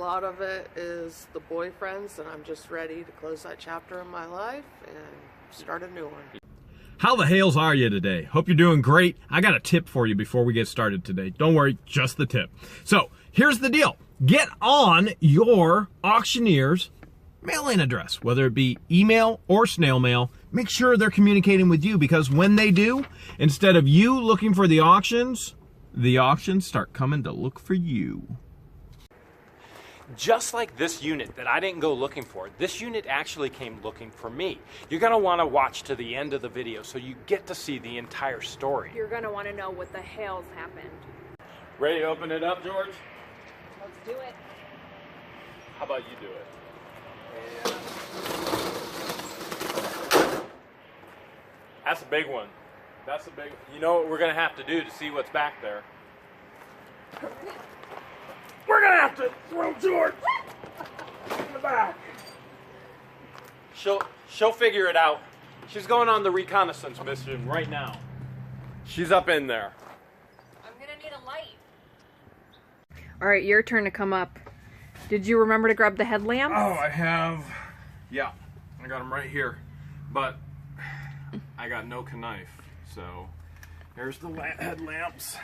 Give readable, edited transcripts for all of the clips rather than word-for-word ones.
lot of it is the boyfriends, and I'm just ready to close that chapter in my life and start a new one. How the Hales are you today? Hope you're doing great. I got a tip for you before we get started today. Don't worry, just the tip. So here's the deal. Get on your auctioneer's mailing address, whether it be email or snail mail. Make sure they're communicating with you, because when they do, instead of you looking for the auctions start coming to look for you. Just like this unit that I didn't go looking for, this unit actually came looking for me. You're going to want to watch to the end of the video so you get to see the entire story. You're going to want to know what the Hales happened. Ready to open it up, George? Let's do it. How about you do it? And that's a big one. That's a big. You know what we're going to have to do to see what's back there? We're going to have to throw George in the back. She'll figure it out. She's going on the reconnaissance mission right now. She's up in there. I'm going to need a light. All right, your turn to come up. Did you remember to grab the headlamps? Oh, I have. Yeah, I got them right here. But I got no knife. So there's the headlamps.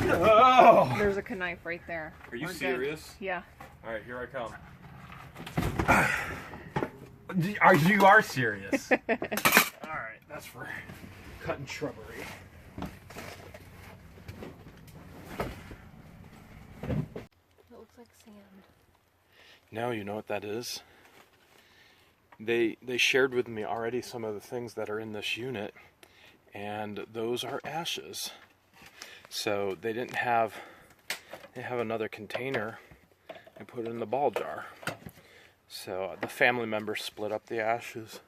Oh! There's a knife right there. Are you serious? Yeah. All right, here I come. You are serious. All right, that's for cutting shrubbery. It looks like sand. Now you know what that is. They shared with me already some of the things that are in this unit, and those are ashes. So they didn't have, they have another container and put it in the ball jar. So the family members split up the ashes.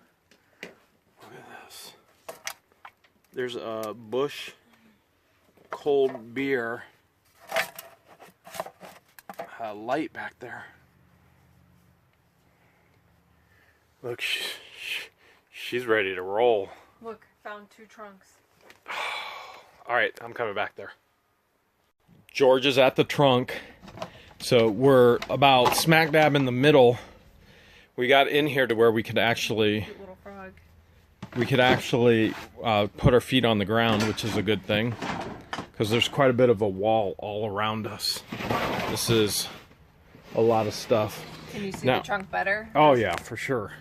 Look at this. There's a Bush cold beer light back there. Look, she's ready to roll. Look, found 2 trunks. All right, I'm coming back there. George is at the trunk. So we're about smack dab in the middle. We got in here to where we could actually... Cute little frog. We could actually put our feet on the ground, which is a good thing. Because there's quite a bit of a wall all around us. This is a lot of stuff. Can you see now, the trunk better? Oh yeah, for sure.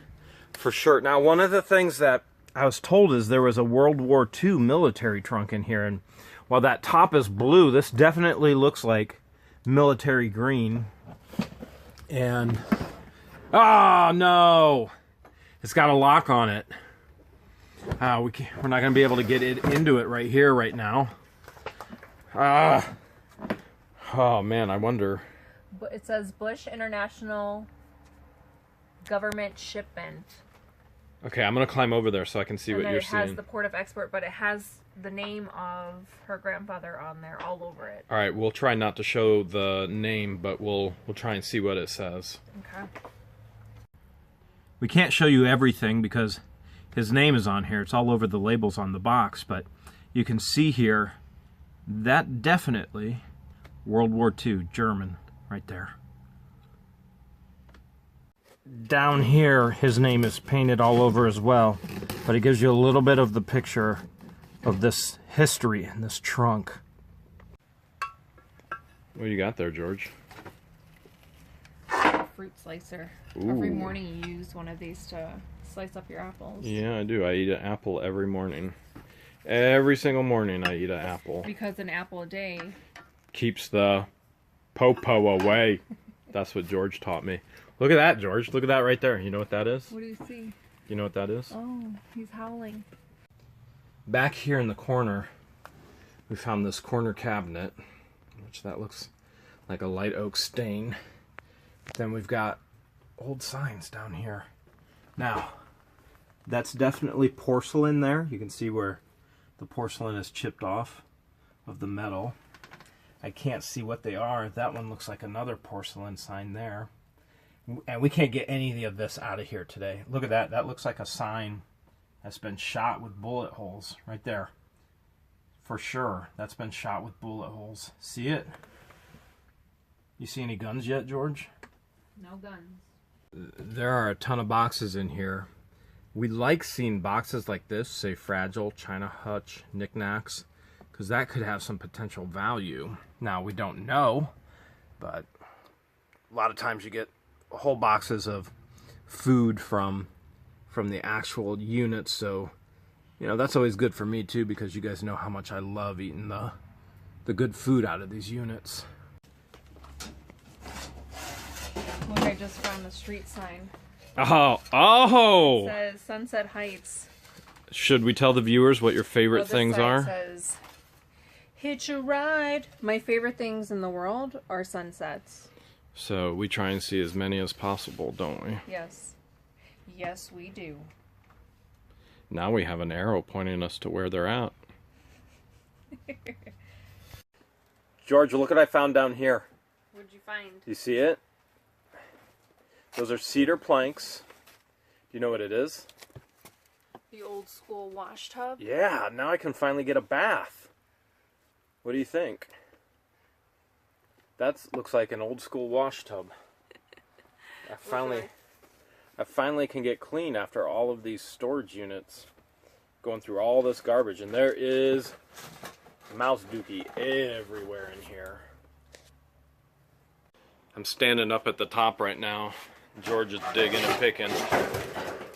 For sure. Now, one of the things that I was told is there was a World War II military trunk in here, and while that top is blue, this definitely looks like military green. And oh no, it's got a lock on it. We're not going to be able to get it into it right here, right now. Oh man, I wonder. But it says Bush International Government Shipment. Okay, I'm going to climb over there so I can see what you're seeing. It has the port of export, but it has the name of her grandfather on there all over it. All right, we'll try not to show the name, but we'll try and see what it says. Okay. We can't show you everything because his name is on here. It's all over the labels on the box, but you can see here that definitely World War II, German, right there. Down here, his name is painted all over as well, but it gives you a little bit of the picture of this history in this trunk. What do you got there, George? Fruit slicer. Ooh. Every morning you use one of these to slice up your apples. Yeah, I do. I eat an apple every morning. Every single morning I eat an apple. Because an apple a day keeps the po-po away. That's what George taught me. Look at that, George. Look at that right there. You know what that is? What do you see? You know what that is? Oh, he's howling. Back here in the corner, we found this corner cabinet, which that looks like a light oak stain. Then we've got old signs down here. Now, that's definitely porcelain there. You can see where the porcelain is chipped off of the metal. I can't see what they are. That one looks like another porcelain sign there. And we can't get any of this out of here today. Look at that. That looks like a sign that's been shot with bullet holes right there. For sure, that's been shot with bullet holes. See it? You see any guns yet, George? No guns. There are a ton of boxes in here. We like seeing boxes like this, say fragile, China hutch, knickknacks, because that could have some potential value. Now, we don't know, but a lot of times you get whole boxes of food from the actual units, so you know that's always good for me too, because you guys know how much I love eating the good food out of these units. Look, I just found the street sign. Oh! It says Sunset Heights. Should we tell the viewers what your favorite This things sign are? says, hitch a ride. My favorite things in the world are sunsets. So we try and see as many as possible, don't we? Yes. Yes, we do. Now we have an arrow pointing us to where they're at. George, look what I found down here. What'd you find? Do you see it? Those are cedar planks. Do you know what it is? The old school wash tub? Yeah, now I can finally get a bath. What do you think? That looks like an old school wash tub. I finally can get clean after all of these storage units going through all this garbage, and there is mouse dookie everywhere in here. I'm standing up at the top right now. George is digging and picking.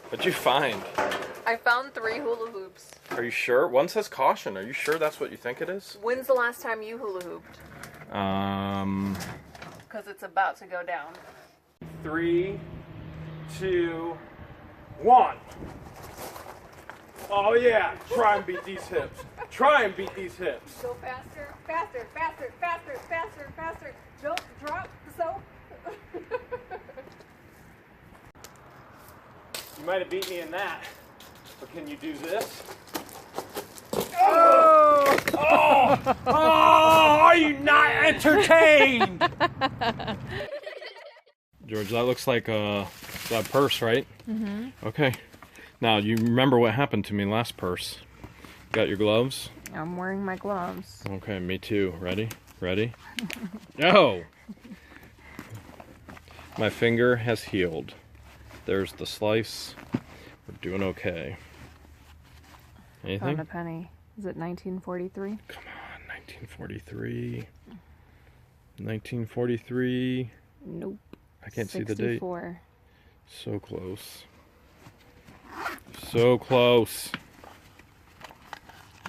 What'd you find? I found 3 hula hoops. Are you sure? One says caution. Are you sure that's what you think it is? When's the last time you hula hooped? Because it's about to go down. 3, 2, 1. Oh yeah, try and beat these hips. Try and beat these hips. Go faster, faster, faster, faster, faster, faster. Don't drop the soap. You might have beat me in that, but can you do this? Oh! Oh! Oh! Are you not entertained? George, that looks like that purse, right? Mm-hmm. Okay. Now, you remember what happened to me last purse. Got your gloves? I'm wearing my gloves. Okay, me too. Ready? Ready? No! My finger has healed. There's the slice. We're doing okay. Anything? Found a penny. Is it 1943? Come on, 1943. 1943. Nope. I can't see the date. 64. So close. So close.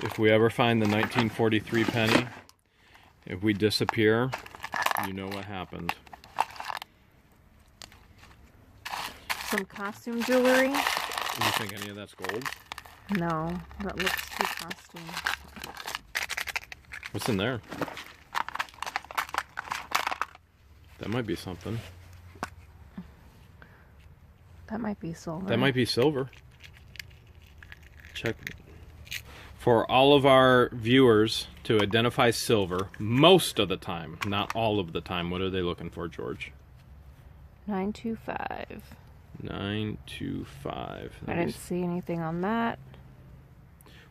If we ever find the 1943 penny, if we disappear, you know what happened. Some costume jewelry? Do you think any of that's gold? No, that looks too costume. What's in there? That might be something. That might be silver. That might be silver. Check. For all of our viewers to identify silver, most of the time, not all of the time, what are they looking for, George? 925. 925. I didn't see anything on that.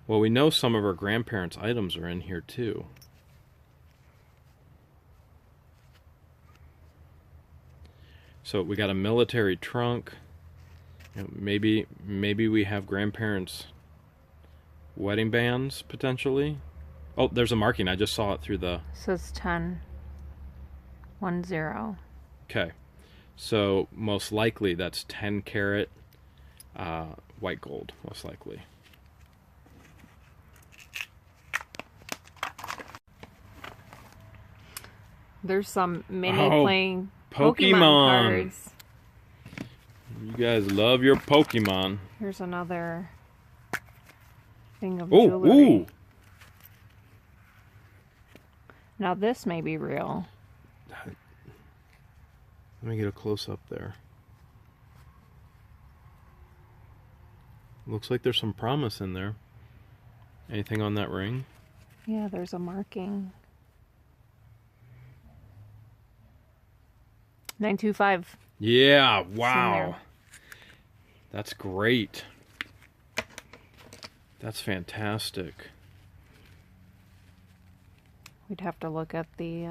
Well, we know some of our grandparents' items are in here too. So we got a military trunk. You know, maybe we have grandparents' wedding bands potentially. Oh, there's a marking. I just saw it through the. It says 10. 10. Okay, so most likely that's 10 karat white gold, most likely. There's some mini Oh, playing Pokemon cards. You guys love your Pokemon. Here's another thing of Oh, jewelry. ooh! Now this may be real. Let me get a close up there. Looks like there's some promise in there. Anything on that ring? Yeah, there's a marking. 925. Yeah, there. wow. That's great. That's fantastic. We'd have to look at the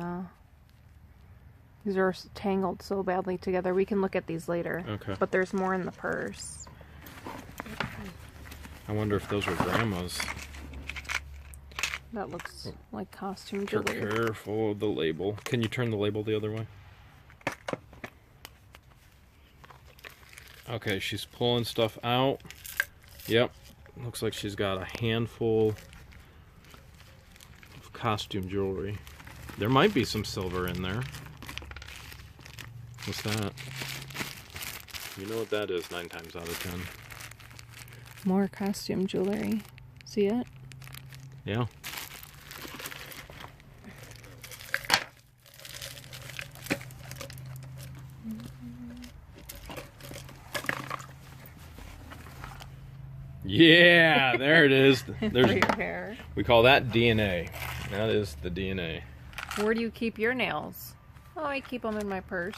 These are tangled so badly together. We can look at these later. Okay. But there's more in the purse. I wonder if those were Grandma's. That looks like costume jewelry. Careful of the label. Can you turn the label the other way? Okay, she's pulling stuff out. Yep. Looks like she's got a handful of costume jewelry. There might be some silver in there. What's that? You know what that is 9 times out of 10. More costume jewelry. See it? Yeah. Yeah, there it is. For There's, your hair. we call that DNA. That is the DNA. Where do you keep your nails? Oh, I keep them in my purse.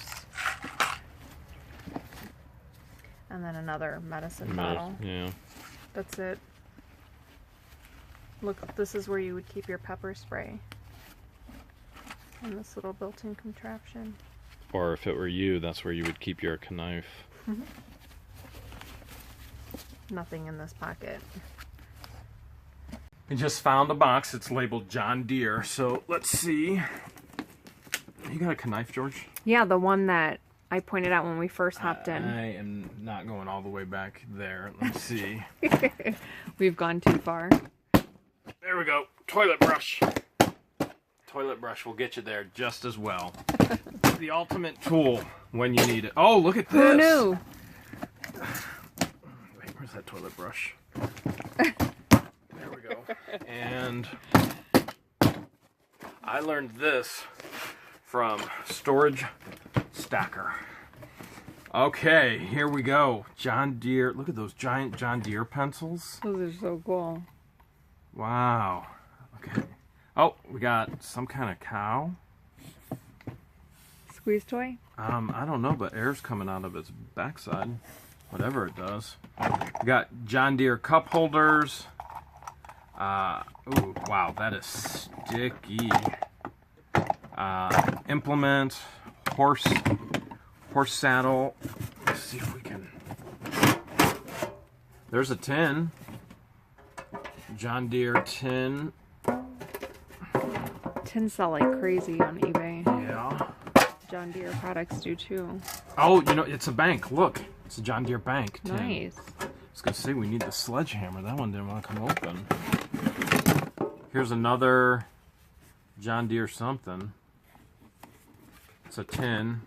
And then another medicine bottle. Yeah. That's it. Look, this is where you would keep your pepper spray. In this little built-in contraption. Or if it were you, that's where you would keep your knife. Nothing in this pocket. We just found a box. It's labeled John Deere. So let's see. You got a knife, George? Yeah, the one that I pointed out when we first hopped in. I am not going all the way back there. Let's see. We've gone too far. There we go. Toilet brush. Toilet brush will get you there just as well. The ultimate tool when you need it. Oh, look at this. Who knew? Wait, where's that toilet brush? There we go. And I learned this from Storage Stacker. Okay, here we go. John Deere. Look at those giant John Deere pencils. Those are so cool. Wow. Okay. Oh, we got some kind of cow. Squeeze toy? I don't know, but air's coming out of its backside. Whatever it does. We got John Deere cup holders. Ooh, wow, that is sticky. Implement, horse saddle. Let's see if we can. There's a tin. John Deere tin. Tins sell like crazy on eBay. Yeah. John Deere products do too. Oh, you know, it's a bank. Look, it's a John Deere bank tin. Nice. I was going to say we need the sledgehammer. That one didn't want to come open. Here's another John Deere something. It's a tin.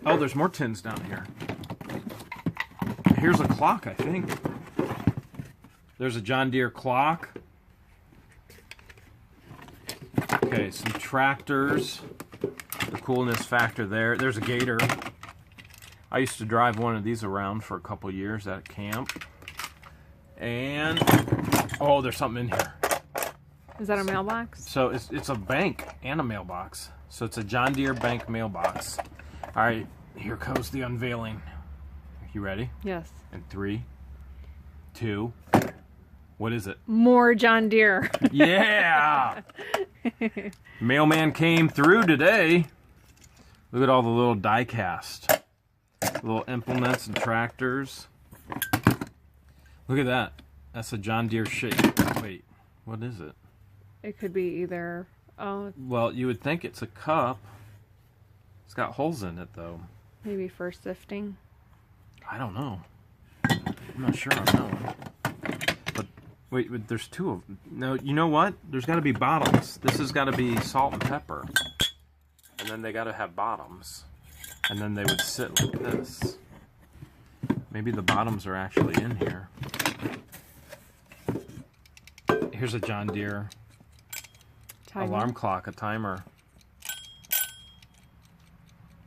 Oh, there's more tins down here. Here's a clock, I think. There's a John Deere clock. Okay, some tractors. The coolness factor there. There's a Gator. I used to drive one of these around for a couple years at camp. And, oh, there's something in here. Is that a mailbox? So it's a bank and a mailbox. So it's a John Deere bank mailbox. All right, here goes the unveiling. You ready? Yes. In 3, 2, what is it? More John Deere. Yeah! Mailman came through today. Look at all the little die cast. Little implements and tractors. Look at that. That's a John Deere shape. Wait, what is it? It could be either... Oh, Well, you would think it's a cup. It's got holes in it, though. maybe for sifting. I don't know. I'm not sure on that one. But wait, there's 2 of them. No, you know what? There's got to be bottoms. This has got to be salt and pepper. And then they got to have bottoms. And then they would sit like this. Maybe the bottoms are actually in here. Here's a John Deere alarm clock, a timer.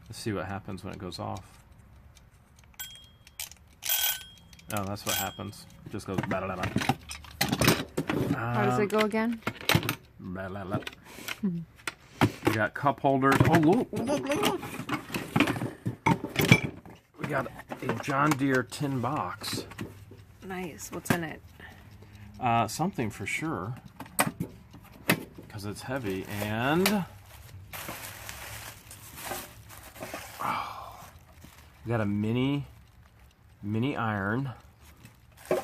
Let's see what happens when it goes off. Oh, that's what happens. It just goes. How does it go again? We got cup holders. Oh, look. We got a John Deere tin box. Nice. What's in it? Something for sure. Because it's heavy. And Oh, we got a mini iron. And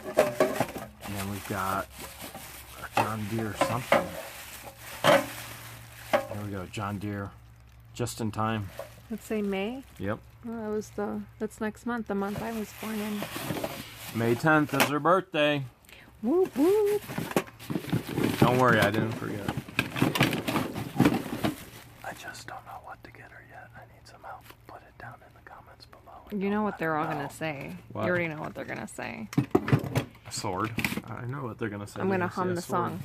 then we've got a John Deere something. There we go, John Deere. Just in time. Let's say May. Yep. Well, that's next month, the month I was born in. May 10th is her birthday. Whoop whoop. Don't worry, I didn't forget. I just don't know what to get her yet. I need some help. Put it down in the comments below. You know what they're all gonna say. What? You already know what they're gonna say. A sword. I know what they're gonna say. I'm They're gonna say hum a the sword. song.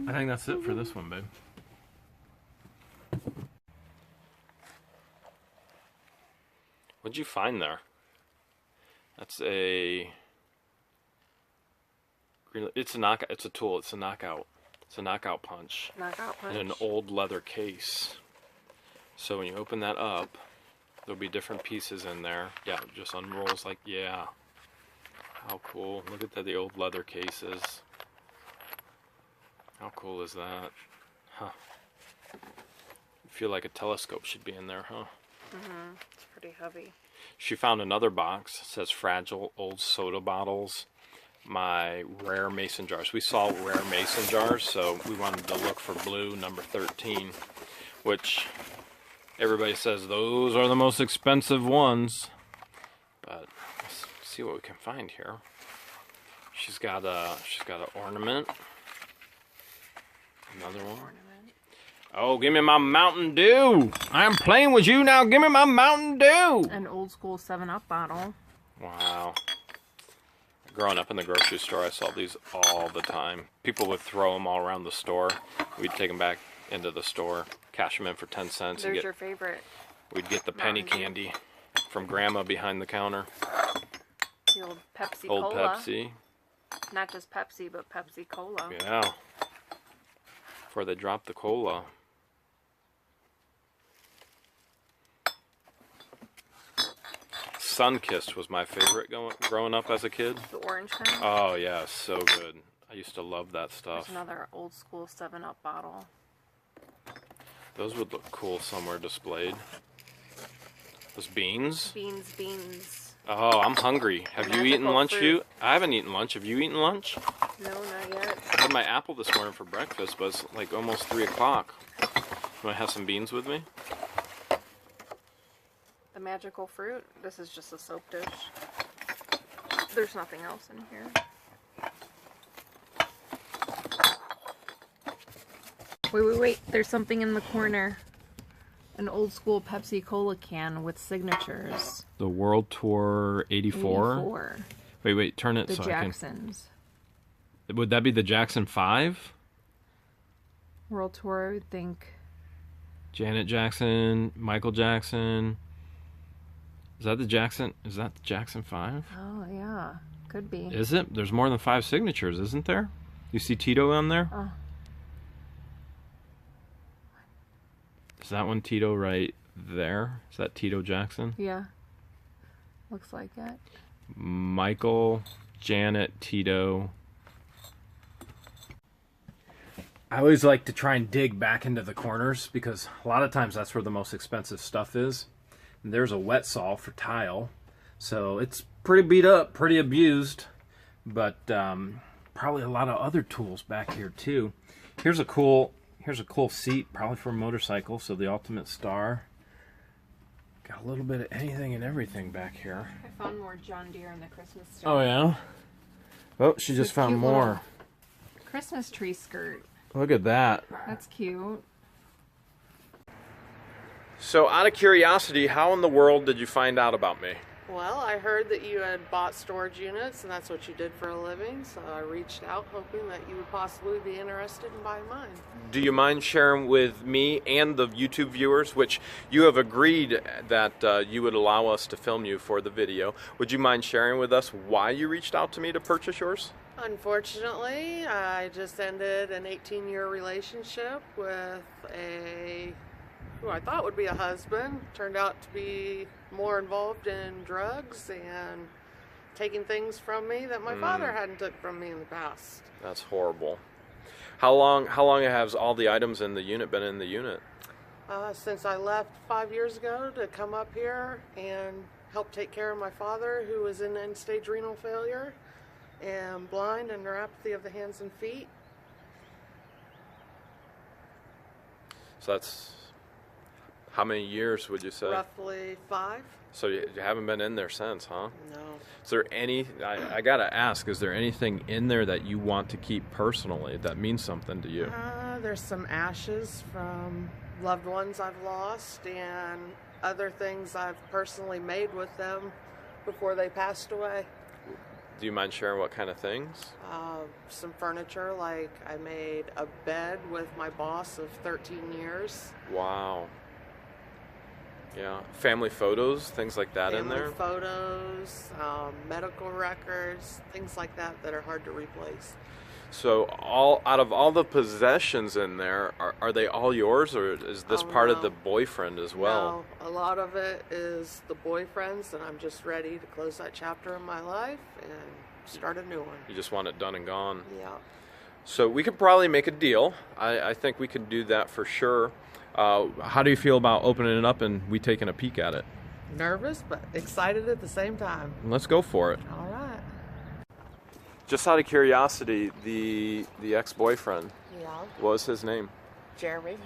I think that's it for this one, babe. What'd you find there? That's a... It's a knockout. It's a tool. It's a knockout. It's a knockout punch. Knockout punch. In an old leather case. So when you open that up, there'll be different pieces in there. Yeah, it just unrolls like, yeah. How cool. Look at the old leather cases. How cool is that? Huh. I feel like a telescope should be in there, huh? Mm-hmm. It's pretty heavy. She found another box. It says fragile old soda bottles. My rare mason jars. We saw rare mason jars, so we wanted to look for blue number 13, which everybody says those are the most expensive ones. But let's see what we can find here. She's got an ornament. Another one. Oh, give me my Mountain Dew! I'm playing with you now. Give me my Mountain Dew! An old school 7-Up bottle. Wow. Growing up in the grocery store, I saw these all the time. People would throw them all around the store. We'd take them back into the store, cash them in for 10 cents. There's your favorite. We'd get the penny candy from Grandma behind the counter. The old Pepsi Old Cola. Pepsi. Not just Pepsi, but Pepsi Cola. Yeah. Before they dropped the cola. Sunkist was my favorite growing up as a kid. The orange kind. Oh yeah, so good. I used to love that stuff. There's another old school 7-Up bottle. Those would look cool somewhere displayed. Those beans? Beans. Oh, I'm hungry. Have you eaten lunch? Fruit. I haven't eaten lunch. Have you eaten lunch? No, not yet. I had my apple this morning for breakfast, but it's like almost 3 o'clock. You want to have some beans with me? The magical fruit. This is just a soap dish. There's nothing else in here. Wait. There's something in the corner. An old school Pepsi Cola can with signatures. The World Tour 84? Wait, turn it the so Jacksons. I can... Would that be the Jackson 5? World Tour, I would think. Janet Jackson, Michael Jackson. Is that the Jackson 5? Oh, yeah. Could be. Is it? There's more than 5 signatures, isn't there? You see Tito on there? Oh. Is that one Tito right there? Is that Tito Jackson? Yeah. Looks like it. Michael, Janet, Tito. I always like to try and dig back into the corners because a lot of times that's where the most expensive stuff is. And there's a wet saw for tile. So it's pretty beat up, pretty abused. But probably a lot of other tools back here too. Here's a cool seat, probably for a motorcycle, so the Ultimate Star. Got a little bit of anything and everything back here. I found more John Deere in the Christmas stuff. Oh, yeah? Oh, she just found more. Christmas tree skirt. Look at that. That's cute. So, out of curiosity, how in the world did you find out about me? Well, I heard that you had bought storage units and that's what you did for a living, so I reached out hoping that you would possibly be interested in buying mine. Do you mind sharing with me and the YouTube viewers, which you have agreed that you would allow us to film you for the video, would you mind sharing with us why you reached out to me to purchase yours? Unfortunately, I just ended an 18-year relationship with who I thought would be a husband. Turned out to be more involved in drugs and taking things from me that my father hadn't took from me in the past. That's horrible. How long has all the items in the unit been in the unit? Since I left 5 years ago to come up here and help take care of my father, who was in end-stage renal failure and blind and neuropathy of the hands and feet. So that's, how many years would you say? Roughly 5. So you haven't been in there since, huh? No. Is there any, I gotta ask, is there anything in there that you want to keep personally that means something to you? There's some ashes from loved ones I've lost and other things I've personally made with them before they passed away. Do you mind sharing what kind of things? Some furniture, like I made a bed with my boss of 13 years. Wow. Yeah. Family photos, things like that in there? Family photos, medical records, things like that that are hard to replace. So out of all the possessions in there, are they all yours, or is this part of the boyfriend as well? No, a lot of it is the boyfriend's, and I'm just ready to close that chapter in my life and start a new one. You just want it done and gone? Yeah. So we could probably make a deal. I think we could do that for sure. How do you feel about opening it up and we taking a peek at it? Nervous, but excited at the same time. Let's go for it. All right. Just out of curiosity, the ex-boyfriend, Yeah. what was his name? Jeremy.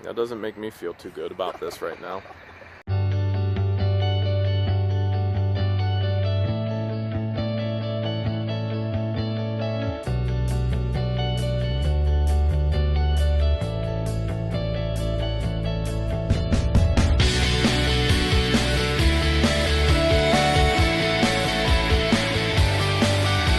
That doesn't make me feel too good about this right now.